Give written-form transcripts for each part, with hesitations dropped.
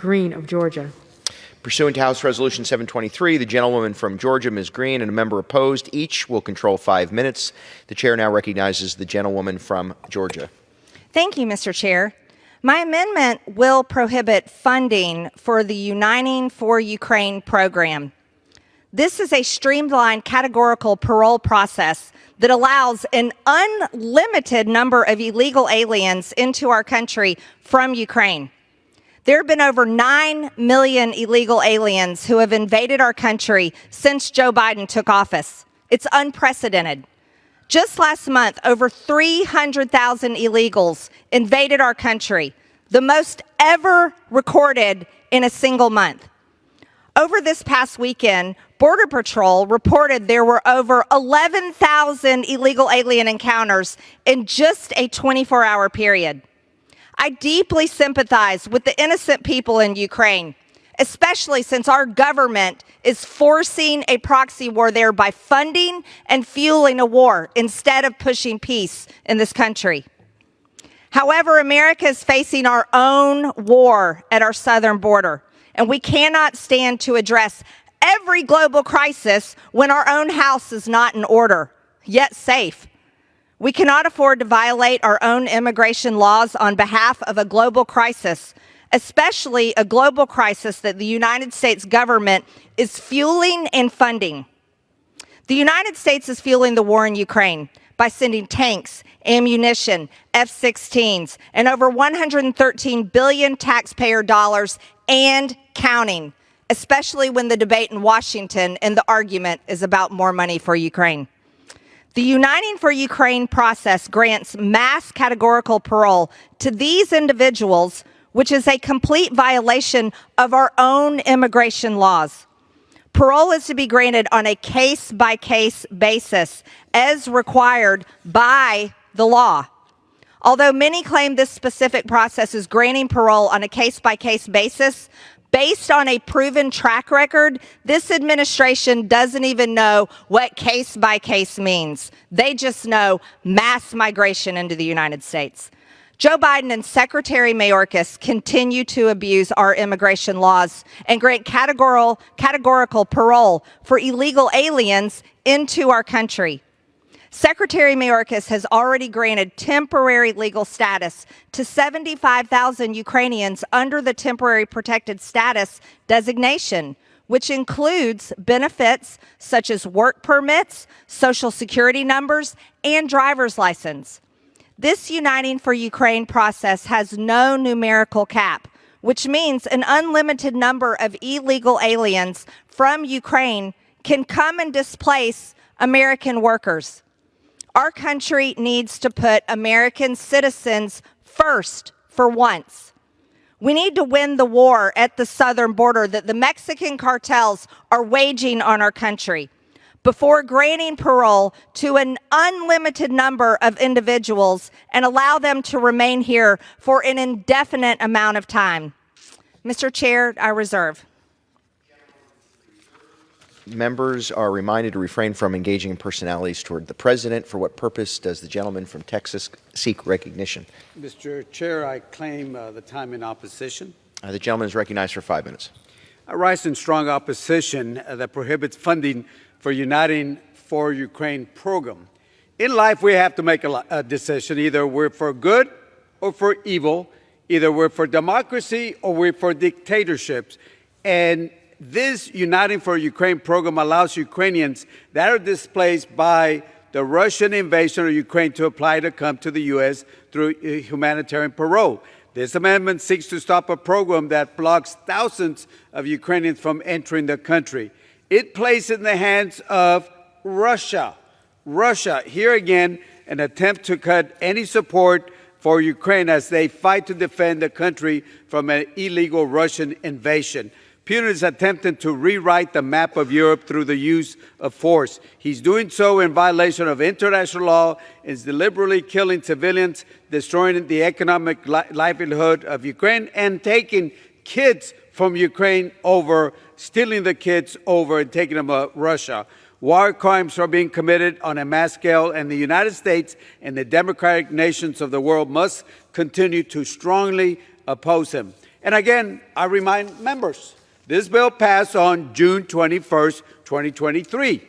Greene of Georgia. Pursuant to House Resolution 723, the gentlewoman from Georgia, Ms. Greene, and a member opposed, each will control 5 minutes. The chair now recognizes the gentlewoman from Georgia. Thank you, Mr. Chair. My amendment will prohibit funding for the Uniting for Ukraine program. This is a streamlined categorical parole process that allows an unlimited number of illegal aliens into our country from Ukraine. There have been over 9 million illegal aliens who have invaded our country since Joe Biden took office. It's unprecedented. Just last month, over 300,000 illegals invaded our country, the most ever recorded in a single month. Over this past weekend, Border Patrol reported there were over 11,000 illegal alien encounters in just a 24-hour period. I deeply sympathize with the innocent people in Ukraine, especially since our government is forcing a proxy war there by funding and fueling a war instead of pushing peace in this country. However, America is facing our own war at our southern border, and we cannot stand to address every global crisis when our own house is not in order, yet safe. We cannot afford to violate our own immigration laws on behalf of a global crisis, especially a global crisis that the United States government is fueling and funding. The United States is fueling the war in Ukraine by sending tanks, ammunition, F-16s, and over 113 billion taxpayer dollars and counting, especially when the debate in Washington and the argument is about more money for Ukraine. The Uniting for Ukraine process grants mass categorical parole to these individuals, which is a complete violation of our own immigration laws. Parole is to be granted on a case-by-case basis as required by the law. Although many claim this specific process is granting parole on a case-by-case basis, based on a proven track record, this administration doesn't even know what case-by-case means. They just know mass migration into the United States. Joe Biden and Secretary Mayorkas continue to abuse our immigration laws and grant categorical parole for illegal aliens into our country. Secretary Mayorkas has already granted temporary legal status to 75,000 Ukrainians under the temporary protected status designation, which includes benefits such as work permits, social security numbers, and driver's license. This Uniting for Ukraine process has no numerical cap, which means an unlimited number of illegal aliens from Ukraine can come and displace American workers. Our country needs to put American citizens first for once. We need to win the war at the southern border that the Mexican cartels are waging on our country before granting parole to an unlimited number of individuals and allow them to remain here for an indefinite amount of time. Mr. Chair, I reserve. Members are reminded to refrain from engaging in personalities toward the president. For what purpose does the gentleman from Texas seek recognition? Mr. Chair, I claim the time in opposition. The gentleman is recognized for 5 minutes. I rise in strong opposition that prohibits funding for Uniting for Ukraine program. In life, we have to make a decision. Either we're for good or for evil. Either we're for democracy or we're for dictatorships. And this Uniting for Ukraine program allows Ukrainians that are displaced by the Russian invasion of Ukraine to apply to come to the U.S. through humanitarian parole. This amendment seeks to stop a program that blocks thousands of Ukrainians from entering the country. It plays in the hands of Russia. Russia, here again, an attempt to cut any support for Ukraine as they fight to defend the country from an illegal Russian invasion. Putin is attempting to rewrite the map of Europe through the use of force. He's doing so in violation of international law, is deliberately killing civilians, destroying the economic livelihood of Ukraine, and taking kids from Ukraine over, stealing the kids over and taking them to Russia. War crimes are being committed on a mass scale, and the United States and the democratic nations of the world must continue to strongly oppose him. And again, I remind members, this bill passed on June 21st, 2023.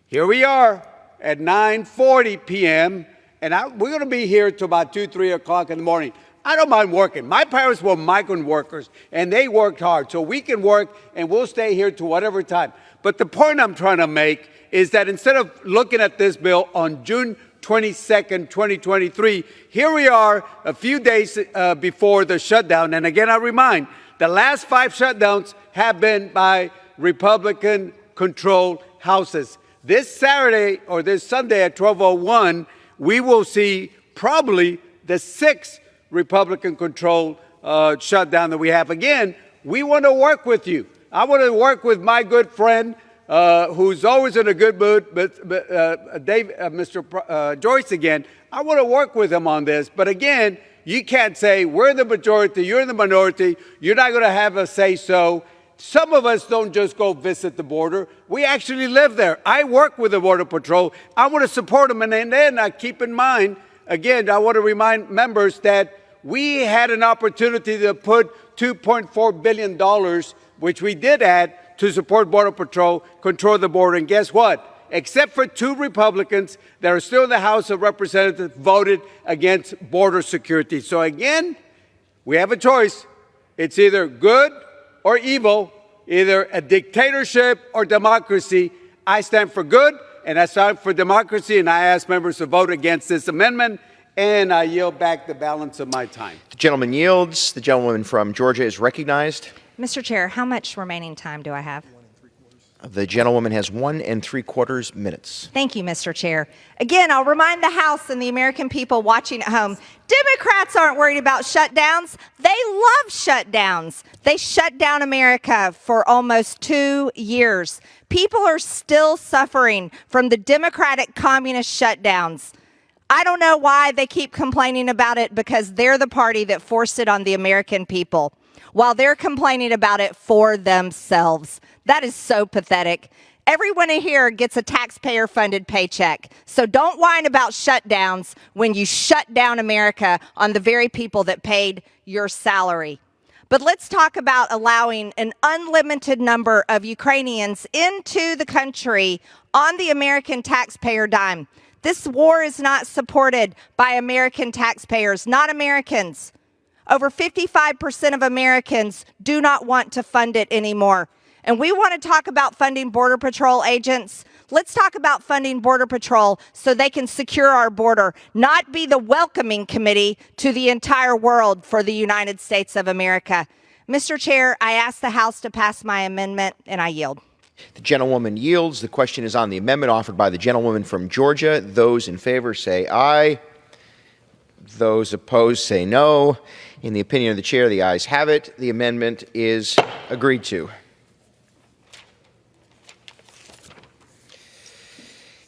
Here we are at 9:40 p.m., and we're going to be here till about 2, 3 o'clock in the morning. I don't mind working. My parents were migrant workers, and they worked hard. So we can work, and we'll stay here to whatever time. But the point I'm trying to make is that instead of looking at this bill on June 22nd, 2023, here we are a few days before the shutdown. And again, I remind, the last 5 shutdowns have been by Republican-controlled houses. This Saturday or this Sunday at 12:01, we will see probably the 6th Republican-controlled shutdown that we have. Again, we want to work with you. I want to work with my good friend, who's always in a good mood, Mr. Joyce again. I want to work with him on this. But again, you can't say, we're the majority, you're the minority, you're not going to have a say-so. Some of us don't just go visit the border. We actually live there. I work with the Border Patrol. I want to support them. And then I keep in mind, again, I want to remind members that we had an opportunity to put $2.4 billion, which we did add, to support Border Patrol, control the border. And guess what? Except for 2 Republicans that are still in the House of Representatives, voted against border security. So again, we have a choice. It's either good or evil, either a dictatorship or democracy. I stand for good, and I stand for democracy, and I ask members to vote against this amendment, and I yield back the balance of my time. The gentleman yields. The gentlewoman from Georgia is recognized. Mr. Chair, how much remaining time do I have? The gentlewoman has 1 3/4 minutes. Thank you, Mr. Chair. Again, I'll remind the House and the American people watching at home, Democrats aren't worried about shutdowns. They love shutdowns. They shut down America for almost 2 years. People are still suffering from the Democratic communist shutdowns. I don't know why they keep complaining about it, because they're the party that forced it on the American people, while they're complaining about it for themselves. That is so pathetic. Everyone in here gets a taxpayer-funded paycheck. So don't whine about shutdowns when you shut down America on the very people that paid your salary. But let's talk about allowing an unlimited number of Ukrainians into the country on the American taxpayer dime. This war is not supported by American taxpayers, not Americans. Over 55% of Americans do not want to fund it anymore. And we want to talk about funding Border Patrol agents. Let's talk about funding Border Patrol so they can secure our border, not be the welcoming committee to the entire world for the United States of America. Mr. Chair, I ask the House to pass my amendment, and I yield. The gentlewoman yields. The question is on the amendment offered by the gentlewoman from Georgia. Those in favor say aye. Those opposed say no. In the opinion of the chair, the ayes have it. The amendment is agreed to.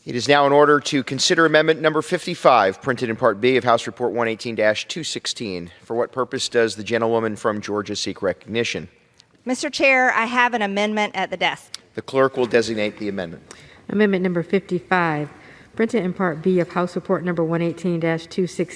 It is now in order to consider amendment number 55, printed in Part B of House Report 118-216. For what purpose does the gentlewoman from Georgia seek recognition? Mr. Chair, I have an amendment at the desk. The clerk will designate the amendment. Amendment number 55, printed in Part B of House Report number 118-216,